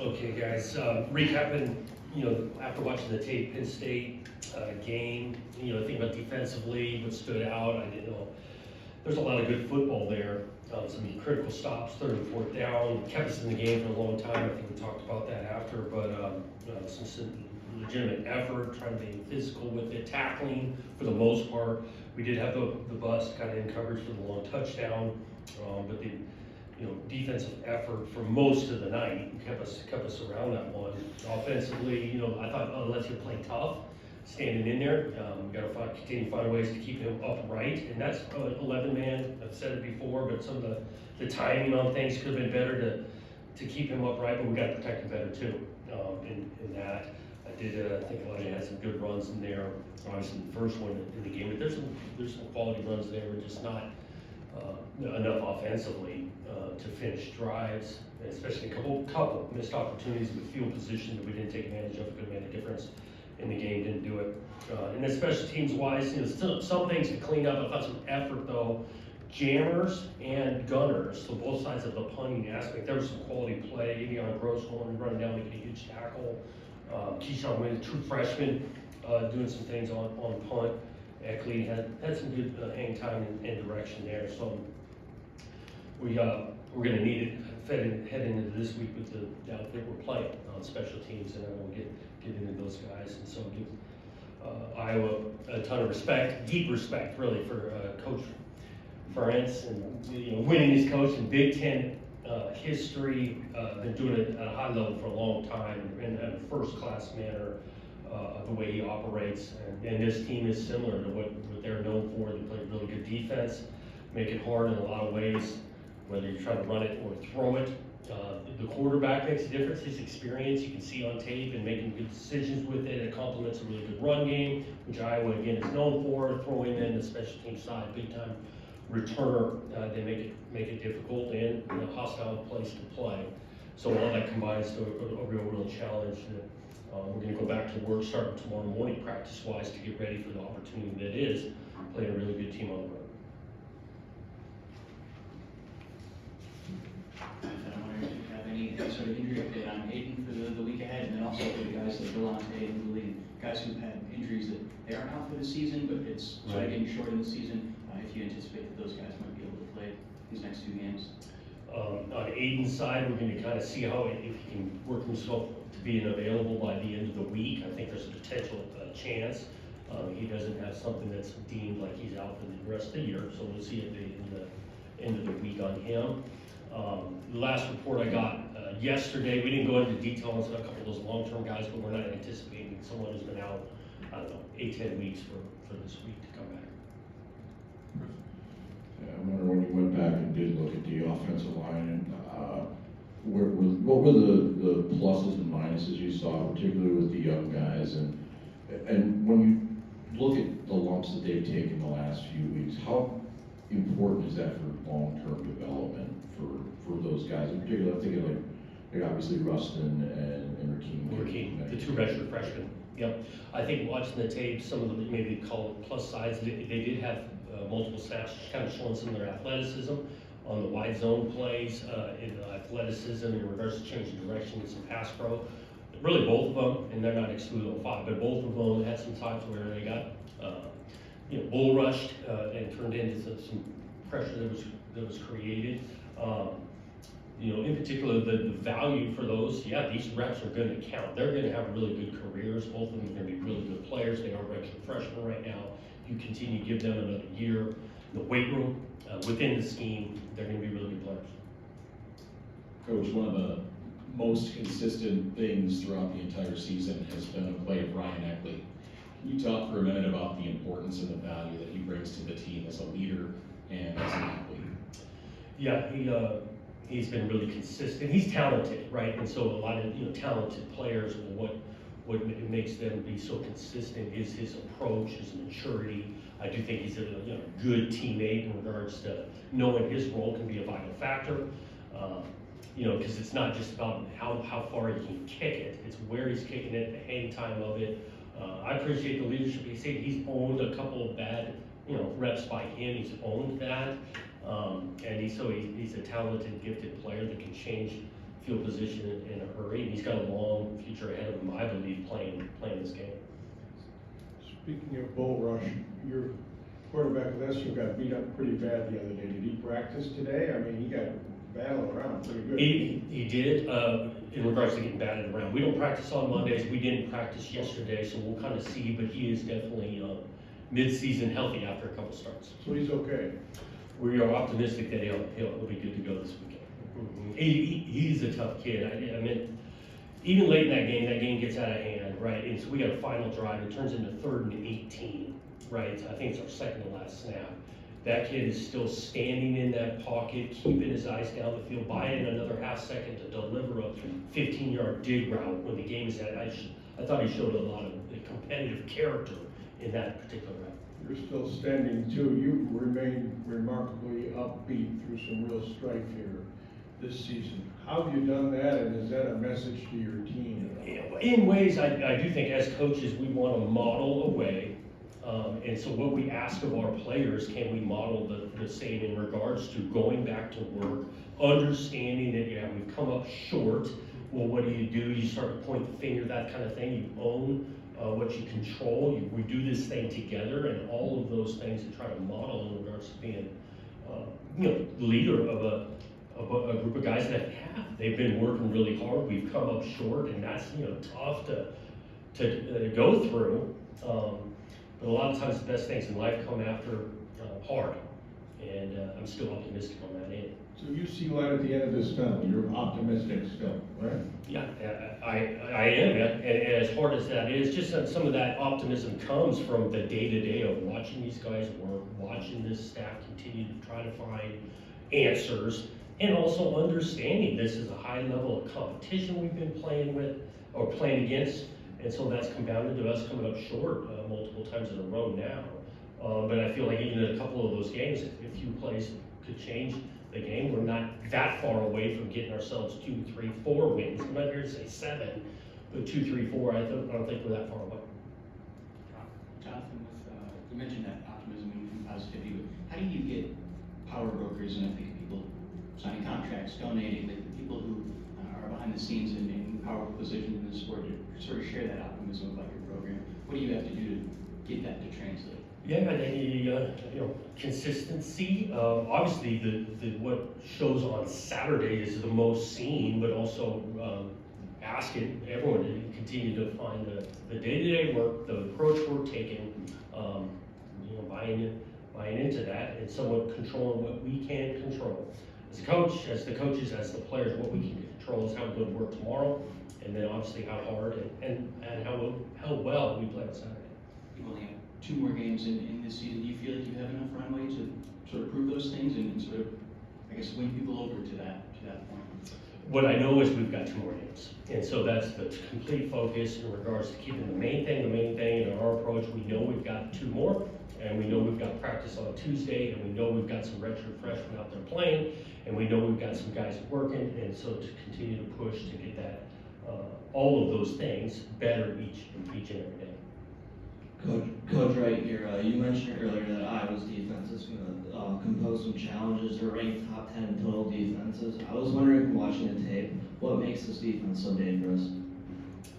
Okay, guys, recapping, after watching the tape, Penn State game, thinking about defensively, what stood out, I didn't know. There's a lot of good football there. Some critical stops, third and fourth down, kept us in the game for a long time. I think we talked about that after, but some legitimate effort, trying to be physical with it, tackling for the most part. We did have the bust kind of in coverage for the long touchdown, but the defensive effort for most of the night kept us around that one. Offensively, I thought, unless you're playing tough, standing in there, we got to continue to find ways to keep him upright, and that's 11 man. I've said it before, but some of the timing on things could have been better to keep him upright, but we got to protect him better too. In that, I think Elijah had some good runs in there. Obviously, the first one in the game, but there's some quality runs there. We're just not enough offensively to finish drives, especially a couple missed opportunities with field position that we didn't take advantage of. It could have made a difference in the game, didn't do it. And then special teams wise, still some things to clean up. I thought some effort though. Jammers and gunners, so both sides of the punting aspect. There was some quality play. Evion Gross running down, making a huge tackle. Keyshawn Wynn, true freshman, doing some things on punt. Eckley had some good hang time and direction there. So we're going to need it head into this week with the outfit we're playing on special teams, and I will get into those guys. And so give Iowa a ton of respect, deep respect, really, for Coach Ferentz and winning his coach in Big Ten history. Been doing it at a high level for a long time in a first-class manner. The way he operates, and this team is similar to what they're known for. They play really good defense, make it hard in a lot of ways, whether you're trying to run it or throw it. The quarterback makes a difference. His experience you can see on tape and making good decisions with it. It complements a really good run game, which Iowa again is known for. Throwing in the special team side, big time returner. They make it difficult and a hostile place to play. So all that combines to a real challenge. We're going to go back to work starting tomorrow morning, practice-wise, to get ready for the opportunity that is playing a really good team on the road. I wonder if you have any sort of injury update on Aiden for the week ahead, and then also for the guys like Delonte and Lee, guys who've had injuries that they aren't out for the season, but it's sort of getting short in the season. If you anticipate that those guys might be able to play these next two games. On Aiden's side, we're going to kind of see if he can work himself to being available by the end of the week. I think there's a potential chance. He doesn't have something that's deemed like he's out for the rest of the year, so we'll see at the end of the week on him. The last report I got yesterday, we didn't go into details on a couple of those long-term guys, but we're not anticipating someone who's been out, 8-10 weeks for this week to come back. Yeah, I wonder when you went back and did look at the offensive line, and what were the pluses and minuses you saw, particularly with the young guys, and when you look at the lumps that they've taken the last few weeks, how important is that for long-term development for those guys? In particular, I'm thinking like obviously Rustin and Rakeem, the two redshirt freshmen. Yep. I think watching the tape, some of them maybe call it plus sides. They did have multiple snaps, kind of showing some of their athleticism on the wide zone plays, in athleticism in regards to changing direction and some pass pro. Really both of them, and they're not excluded on 5, but both of them had some times where they got bull rushed and turned into some pressure that was created. In particular, the value for those, these reps are going to count. They're going to have really good careers. Both of them are going to be really good players. They are redshirt freshmen right now. You continue to give them another year in the weight room, within the scheme, they're going to be really good players. Coach, one of the most consistent things throughout the entire season has been the play of Ryan Eckley. Can you talk for a minute about the importance and the value that he brings to the team as a leader and as an athlete? Yeah, he's been really consistent. He's talented, right? And so a lot of talented players, what makes them be so consistent is his approach, his maturity. I do think he's a good teammate in regards to knowing his role can be a vital factor. Because it's not just about how far he can kick it; it's where he's kicking it, the hang time of it. I appreciate the leadership. He's owned a couple of bad reps by him. He's owned that, and he's a talented, gifted player that can change field position in a hurry, and he's got a long future ahead of him, I believe, playing this game. Speaking of bull rush, your quarterback Lester got beat up pretty bad the other day. Did he practice today? I mean, he got battled around pretty good. He did, in regards to getting batted around. We don't practice on Mondays, we didn't practice yesterday, so we'll kind of see, but he is definitely mid-season healthy after a couple starts. So he's okay. We are optimistic that he'll be good to go this weekend. He's a tough kid. I mean, even late in that game gets out of hand, right? And so we got a final drive, it turns into 3rd and 18, right? I think it's our second to last snap. That kid is still standing in that pocket, keeping his eyes down the field, buying another half second to deliver a 15-yard dig route when the game is at. I thought he showed a lot of competitive character in that particular route. You're still standing too. You remain remarkably upbeat through some real strife here this season. How have you done that, and is that a message to your team? In ways, I do think as coaches, we want to model a way. And so what we ask of our players, can we model the same in regards to going back to work, understanding that, yeah, we've come up short. Well, what do? You start to point the finger, that kind of thing. You own what you control. We do this thing together, and all of those things to try to model in regards to being, leader of a group of guys that they've been working really hard. We've come up short, and that's tough to go through. But a lot of times the best things in life come after hard, and I'm still optimistic on that end. So you see light at the end of this tunnel. You're optimistic still, right? Yeah, I am, yeah. And as hard as that is, just some of that optimism comes from the day-to-day of watching these guys work, watching this staff continue to try to find answers, and also understanding this is a high level of competition we've been playing with, or playing against, and so that's compounded to us coming up short multiple times in a row now. But I feel like even in a couple of those games, if a few plays could change the game, we're not that far away from getting ourselves 2, 3, 4 wins. I'm not here to say 7, but 2, 3, 4, I don't think we're that far away. Jonathan, you mentioned that optimism and positivity, but how do you get power brokers and I think people signing contracts, donating, the people who are behind the scenes in powerful positions in the sport to sort of share that optimism about your program? What do you have to do to get that to translate? Yeah, I think consistency. Obviously, the what shows on Saturday is the most seen, but also asking everyone to continue to find the day-to-day work, the approach we're taking, buying into that, and somewhat controlling what we can control. As a coach, as the coaches, as the players, what we can control is how we're going to work tomorrow, and then obviously how hard and how well we play on Saturday. You only have 2 more games in this season. Do you feel like you have enough runway to sort of prove those things and sort of, I guess, win people over to that point? What I know is we've got 2 more games, and so that's the complete focus in regards to keeping the main thing in our approach. We know we've got 2 more, and we know we've got practice on Tuesday, and we know we've got some redshirt freshmen out there playing, and we know we've got some guys working, and so to continue to push to get that, all of those things better each and every day. Coach Wright here, you mentioned earlier that Iowa's defense is going to compose some challenges. They're ranked top 10 in total defenses. I was wondering, from watching the tape, what makes this defense so dangerous?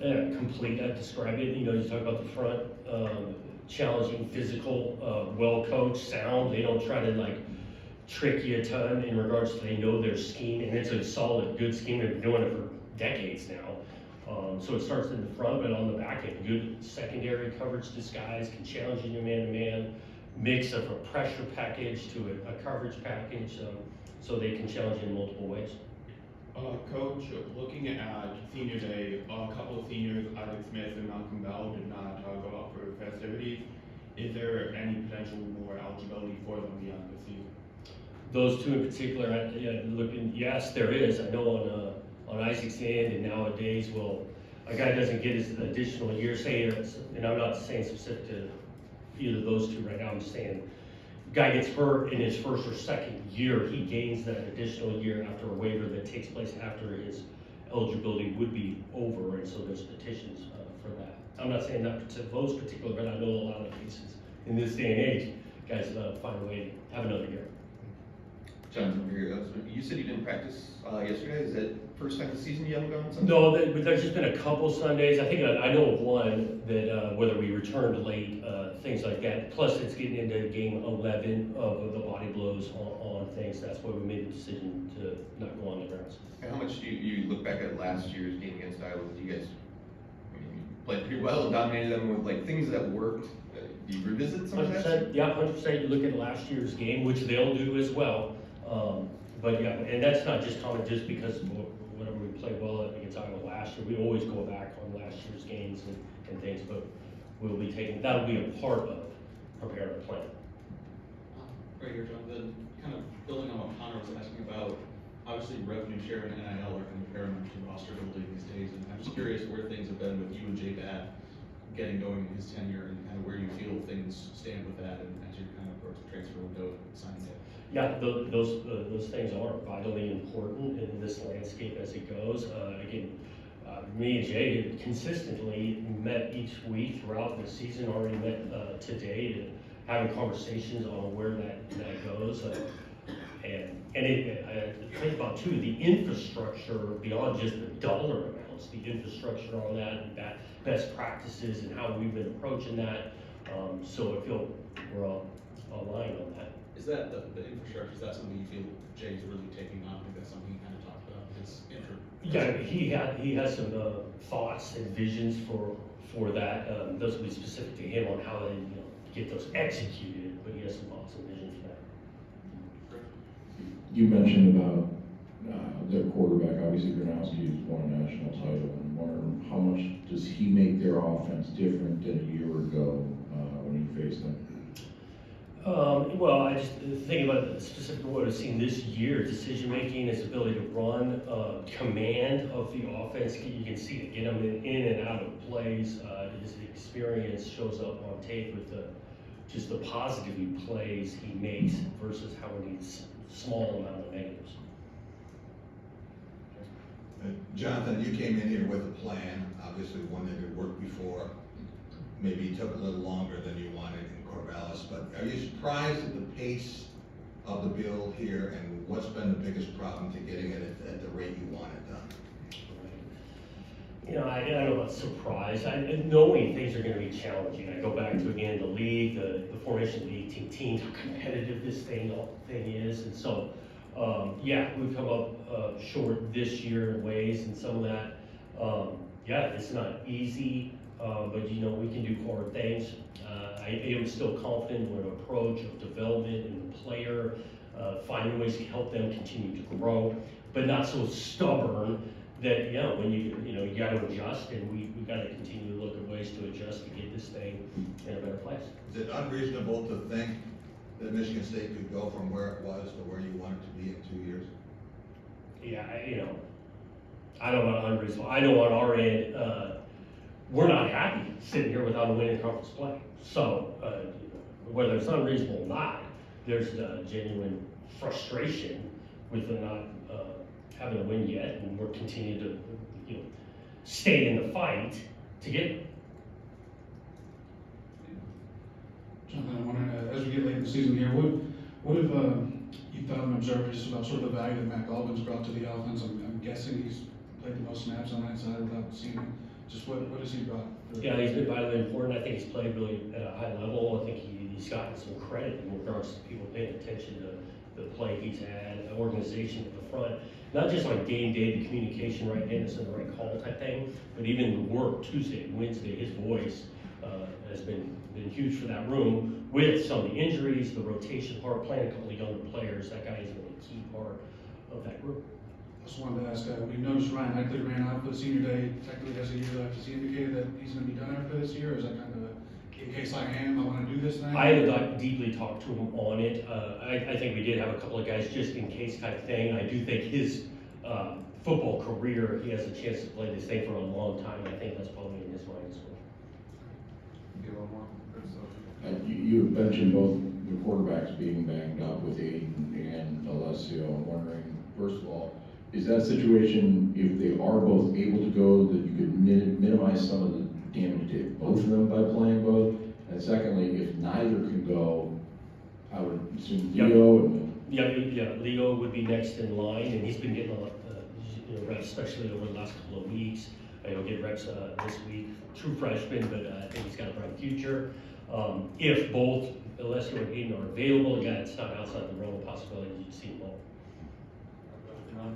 Complete, I'd describe it. You talk about the front, challenging, physical, well-coached, sound. They don't try to trick you a ton in regards to they know their scheme, and it's a solid, good scheme. They've been doing it for decades now. So it starts in the front, but on the back end, good secondary coverage disguise, can challenge you man-to-man, mix of a pressure package to a coverage package, so they can challenge you in multiple ways. Coach, looking at senior day, a couple of seniors, Isaac Smith and Malcolm Bell, did not go out for festivities. Is there any potential more eligibility for them beyond this season? Those 2 in particular, yes, there is. I know on Isaac's end, and nowadays, well, a guy doesn't get his additional year, and I'm not saying specific to either of those 2 right now, I'm just saying, guy gets hurt in his first or second year, he gains that additional year after a waiver that takes place after his eligibility would be over, and so there's petitions for that. I'm not saying that to those particular, but I know a lot of cases in this day and age, guys find a way to have another year. Jonathan, here, you said you didn't practice yesterday. Is that first half of the season you haven't gone on Sunday? No, but there's just been a couple Sundays. I think I know of one that whether we returned late, things like that. Plus, it's getting into game 11 of the body blows on things. That's why we made the decision to not go on the grounds. And how much do you look back at last year's game against Iowa? You guys, I mean, you played pretty well and dominated them with like things that worked. Do you revisit some of that? 100%, yeah, 100%. You look at last year's game, which they'll do as well. But yeah, and that's not just common just because of whatever we played well against Iowa last year. We always go back on last year's games and things, but we'll be taking, that'll be a part of preparing a plan. Right here, Jonathan, kind of building on what Connor was asking about, obviously revenue share and NIL are kind of paramount to roster building these days, and I'm just curious where things have been with you and Jay Batt getting going in his tenure and kind of where you feel things stand with that and as you kind of approach the transfer window and signing day. Yeah, those things are vitally important in this landscape as it goes. Again, me and Jay have consistently met each week throughout the season, already met today, having conversations on where that goes. I think about too, the infrastructure beyond just the dollar amounts, the infrastructure on that and best practices and how we've been approaching that. So I feel we're all aligned on that. Is that the infrastructure, is that something you feel Jay's really taking on? I think that's something he kind of talked about, his Yeah, he has some thoughts and visions for that. Those will be specific to him on how they get those executed, but he has some thoughts and visions for that. You mentioned about their quarterback, obviously Gronowski has won a national title, and wondering how much does he make their offense different than a year ago when you faced them? Well, I just think about specifically what I've seen this year, decision-making, his ability to run, command of the offense. You can see it, get him in and out of plays. His experience shows up on tape with just the positive he plays he makes versus how many small amount of negatives. Jonathan, you came in here with a plan, obviously one that had worked before. Maybe it took a little longer than you wanted in Corvallis, but are you surprised at the pace of the build here, and what's been the biggest problem to getting it at the rate you want it done? I don't know about surprise. Knowing things are going to be challenging. I go back to again the league, the formation of the 18 teams, how competitive this thing is, and so yeah, we've come up short this year in ways, and some of that. Yeah, it's not easy, but we can do hard things. I am still confident in an approach of development and the player, finding ways to help them continue to grow, but not so stubborn that when you got to adjust, and we got to continue to look at ways to adjust to get this thing in a better place. Is it unreasonable to think that Michigan State could go from where it was to where you want it to be in 2 years? Yeah, I don't know about unreasonable. I know on our end, we're not happy sitting here without a win in conference play. So whether it's unreasonable or not, there's genuine frustration with not having a win yet, and we're continuing to stay in the fight to get it. Jonathan, I wonder, as we get late in the season here, what have you thought and observed just about sort of the value that Matt Galvin's brought to the offense? I'm guessing he's played the most snaps on that side without seeing him. Just what has he brought? Yeah, he's been vitally important. I think he's played really at a high level. I think he's gotten some credit in regards to people paying attention to the play he's had, the organization at the front. Not just like game day, the communication right in, it's in the right call type thing, but even the work Tuesday and Wednesday, his voice has been huge for that room. With some of the injuries, the rotation part, playing a couple of younger players, that guy is really a key part of that group. I just wanted to ask, we noticed Ryan Eckley ran out for the senior day, technically has a year left. Has he indicated that he's going to be done after this year, or is that kind of in case I am, I want to do this thing? I haven't deeply talked to him on it. I think we did have a couple of guys just in case type thing. I do think his football career, he has a chance to play this thing for a long time. I think that's probably in his mind as well. You have mentioned both the quarterbacks being banged up with Aiden and Alessio. I'm wondering, first of all, is that a situation, if they are both able to go, that you could minimize some of the damage to both of them by playing both? And secondly, if neither can go, I would assume Leo and Yeah, Leo would be next in line, and he's been getting reps, especially over the last couple of weeks. He'll get reps this week. True freshman, but I think he's got a bright future. If both Alessio and Hayden are available, again, it's not outside the realm of possibility you'd see them both.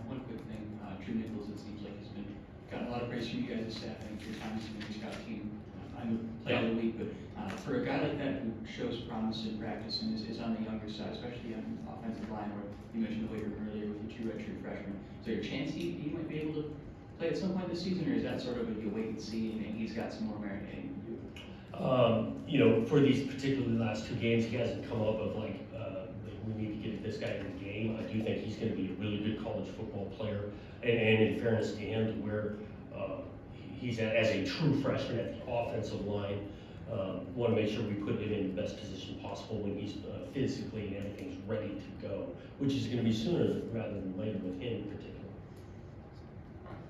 One quick thing, Drew Nichols, it seems like has been, gotten a lot of praise from you guys as staff, I think 3 times in the scout team. I'm a player of the week, but for a guy like that who shows promise in practice and is on the younger side, especially on the offensive line, where you mentioned the weight room earlier with the 2 redshirt freshmen, is there a chance he might be able to play at some point this season, or is that sort of a you wait and see and he's got some more marinating to do? For these particularly last 2 games, he hasn't come up with like we need to get this guy in the game. I do think he's going to be a really good college football player, and in fairness to him, to where he's at as a true freshman at the offensive line. Want to make sure we put him in the best position possible when he's physically and everything's ready to go, which is going to be sooner rather than later with him in particular.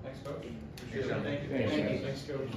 Thanks, Coach. Thanks, John. Thank you. Thanks, guys. Thanks, Coach.